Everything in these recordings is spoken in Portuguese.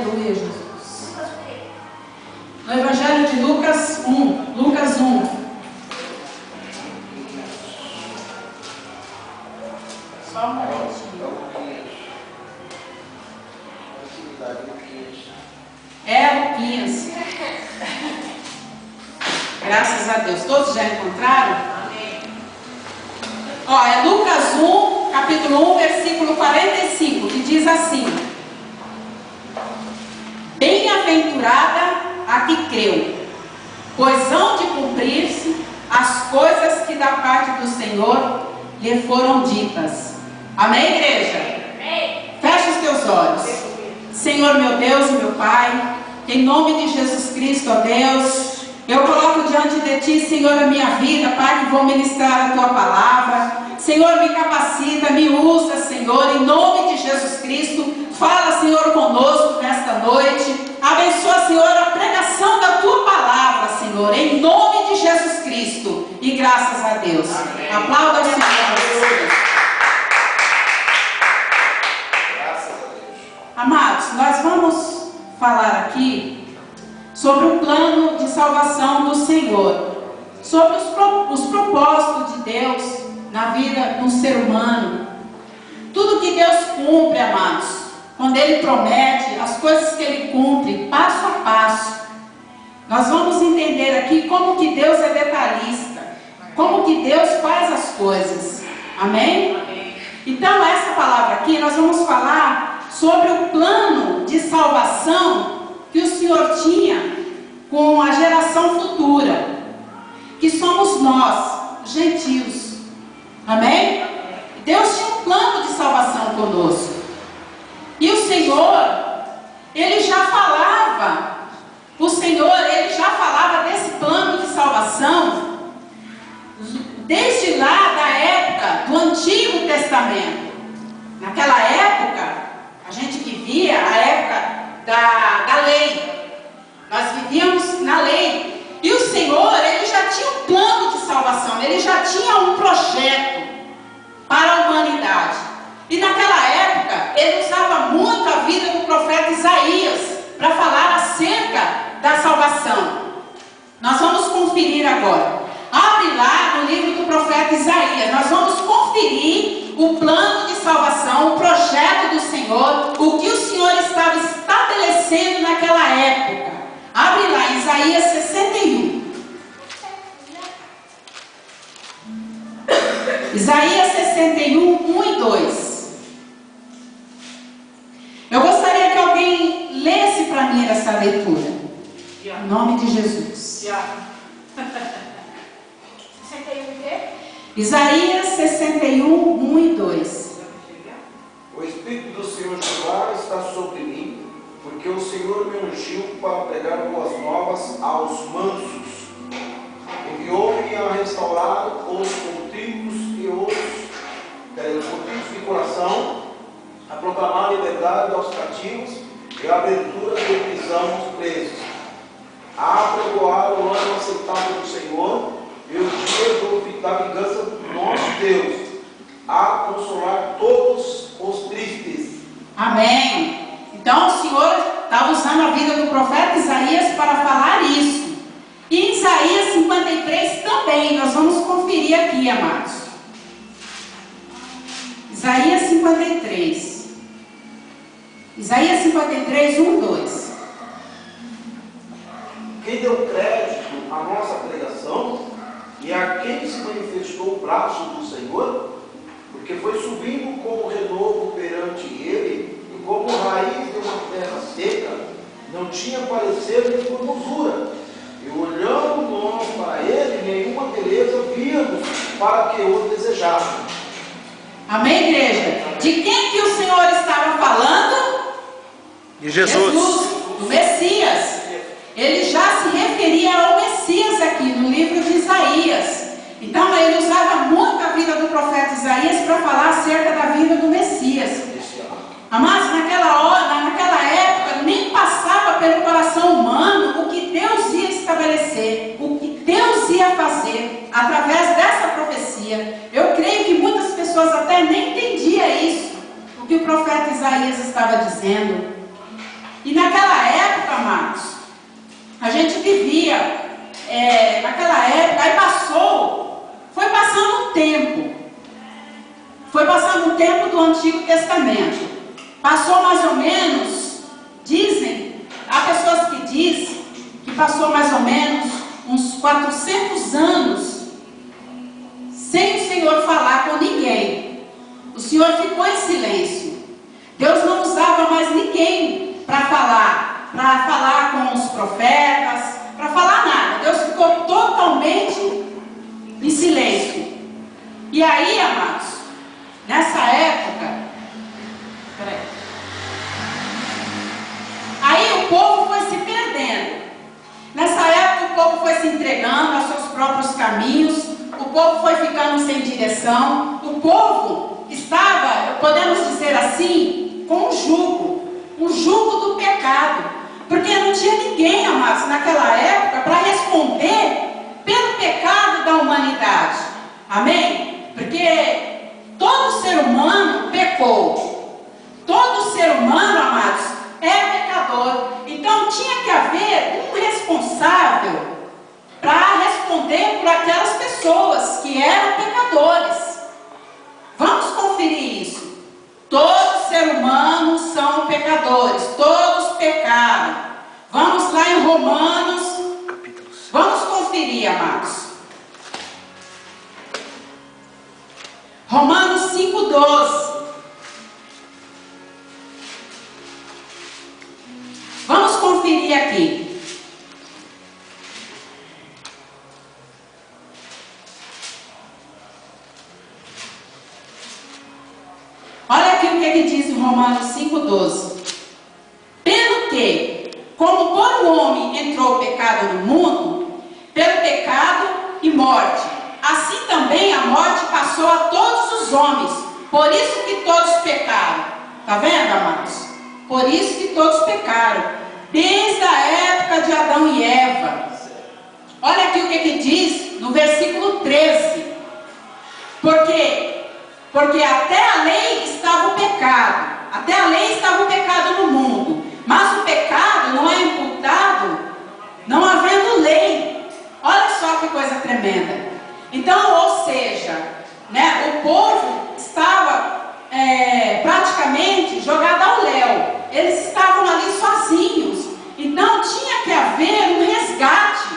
Aleluia, Jesus. No Evangelho de Lucas 1. Lucas 1. Só um momentinho. Luquinhas. Graças a Deus. Todos já encontraram? Amém. Ó, é Lucas 1, capítulo 1, versículo 45, que diz assim: Bem-aventurada a que creu, pois hão de cumprir-se as coisas que da parte do Senhor lhe foram ditas. Amém, igreja? Amém. Feche os teus olhos. Senhor, meu Deus e meu Pai, em nome de Jesus Cristo, ó Deus, eu coloco diante de Ti, Senhor, a minha vida, Pai, que vou ministrar a Tua palavra. Senhor, me capacita, me usa, Senhor, em nome de Jesus Cristo. Fala, Senhor, conosco nesta noite. Abençoa, Senhor, a pregação da Tua palavra, Senhor, em nome de Jesus Cristo. E graças a Deus. Amém. Aplauda o Senhor. Amados, nós vamos falar aqui sobre o plano de salvação do Senhor, sobre os propósitos de Deus na vida do ser humano. Tudo que Deus cumpre, amados, quando Ele promete, as coisas que Ele cumpre, passo a passo. Nós vamos entender aqui como que Deus é detalhista, como que Deus faz as coisas. Amém? Amém. Então, essa palavra aqui, nós vamos falar sobre o plano de salvação que o Senhor tinha com a geração futura, que somos nós, gentios. Amém? Deus tinha um plano de salvação conosco. E o Senhor, Ele já falava, desse plano de salvação desde lá da época do Antigo Testamento. Naquela época, a gente vivia a época da lei. Nós vivíamos na lei. E o Senhor, Ele já tinha um plano de salvação. Ele já tinha um projeto para a humanidade. E naquela época, Ele usava muito a vida do profeta Isaías para falar acerca da salvação. Nós vamos conferir agora. Abre lá no livro do profeta Isaías. Nós vamos conferir o plano de salvação, o projeto do Senhor, o que o Senhor estava estabelecendo naquela época. Abre lá, Isaías 61. Isaías 61, 1 e 2. Eu gostaria que alguém lesse para mim essa leitura. Em nome de Jesus. 61 o quê? Isaías 61, 1 e 2. O Espírito do Senhor Jeová está sobre mim, porque o Senhor me ungiu para pregar boas novas aos mansos. Enviou-me a restaurar os contritos e os contritos de coração, a proclamar liberdade aos cativos e a abertura de prisão aos presos, a apregoar o ano aceitável do Senhor e o dia da vingança do nosso Deus, a consolar todos os tristes. Amém. Então o Senhor estava usando a vida do profeta Isaías para falar isso. E em Isaías 53 também, nós vamos conferir aqui, amados. Isaías 53. Isaías 53, 1 e 2. Quem deu crédito à nossa pregação e a quem se manifestou o braço do Senhor, porque foi subindo como renovo perante ele, e como raiz de uma terra seca, não tinha parecer nem formosura. E olhando nós para ele, nenhuma beleza víamos para que o desejássemos. Amém, igreja? De quem que o Senhor estava falando? De Jesus. Do Messias. Ele já se referia ao Messias aqui no livro de Isaías. Então ele usava muito a vida do profeta Isaías para falar acerca da vida do Messias. Mas naquela época nem passava pelo coração humano o que Deus ia estabelecer, o que Deus ia fazer através dessa profecia. Eu creio que muitas pessoas até nem entendiam isso, o que o profeta Isaías estava dizendo. E naquela vivia naquela época, aí foi passando um tempo. Foi passando um tempo do Antigo Testamento. Passou mais ou menos, há pessoas que dizem que passou mais ou menos uns 400 anos sem o Senhor falar com ninguém. O Senhor ficou em silêncio. Deus não usava mais ninguém para falar com os profetas, para falar nada. Deus ficou totalmente em silêncio. E aí, amados, nessa época, aí o povo foi se perdendo. Nessa época o povo foi se entregando aos seus próprios caminhos, o povo foi ficando sem direção, o povo estava, podemos dizer assim, com um jugo do pecado, porque não tinha ninguém, amados, naquela época para responder pelo pecado da humanidade. Amém? Porque todo ser humano pecou. Todo ser humano, amados, é pecador. Então tinha que haver um responsável para responder por aquelas pessoas que eram pecadores. Vamos conferir isso. Todos os seres humanos são pecadores. Todos pecaram. Vamos lá em Romanos. Vamos conferir, amados. Romanos 5,12. Vamos conferir aqui. Olha aqui o que ele diz em Romanos 5,12. Pelo que, como por um homem entrou o pecado no mundo, pelo pecado e morte, assim também a morte passou a todos os homens. Por isso que todos pecaram. Está vendo, amados? Por isso que todos pecaram. Desde a época de Adão e Eva. Olha aqui o que ele diz no versículo 13. Porque até a lei estava o pecado. Até a lei estava o pecado no mundo. Mas o pecado não é imputado não havendo lei. Olha só que coisa tremenda. Então, ou seja, o povo estava praticamente jogado ao léu. Eles estavam ali sozinhos. Então tinha que haver um resgate.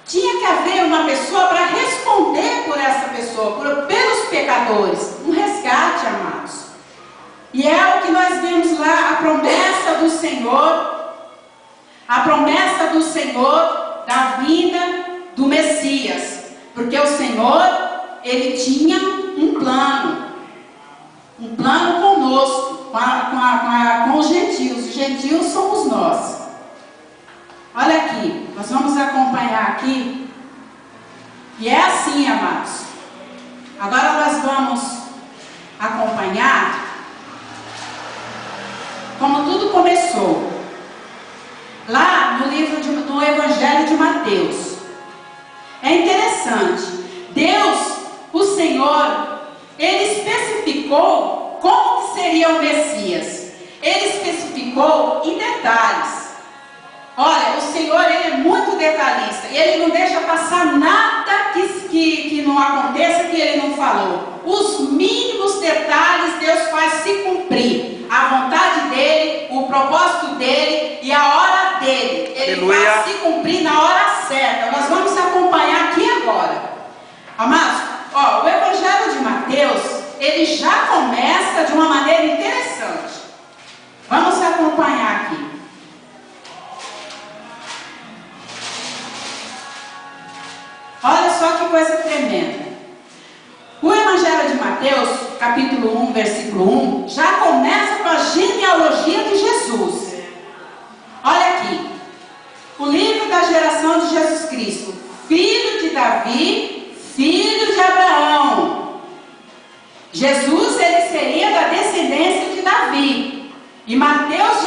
Tinha que haver uma pessoa para responder por essa pessoa, pelos pecadores. Um resgate, amados. E é o que nós vemos lá, a promessa do Senhor. A promessa do Senhor da vinda do Messias. Porque o Senhor, Ele tinha um plano. Um plano conosco, com os gentios. Os gentios somos nós. Olha aqui, nós vamos acompanhar aqui. E é assim, amados. Agora nós vamos acompanhar como tudo começou. Lá no livro do Evangelho de Mateus. É interessante. Deus, o Senhor, Ele especificou como que seria o Messias. Ele especificou em detalhes. Olha, o Senhor, Ele é muito detalhista. Ele não deixa passar nada que não aconteça que Ele não falou. Os mínimos detalhes Deus faz se cumprir. A vontade dEle, o propósito dEle e a hora dEle. Ele faz se cumprir na hora certa. Nós vamos acompanhar aqui agora. Amados, o Evangelho de Mateus, ele já começa de uma maneira interessante. Vamos acompanhar aqui. Olha só que coisa tremenda. O Evangelho de Mateus, capítulo 1, versículo 1, já começa com a genealogia de Jesus. Olha aqui. O livro da geração de Jesus Cristo. Filho de Davi, filho de Abraão. Jesus, ele seria da descendência de Davi. E Mateus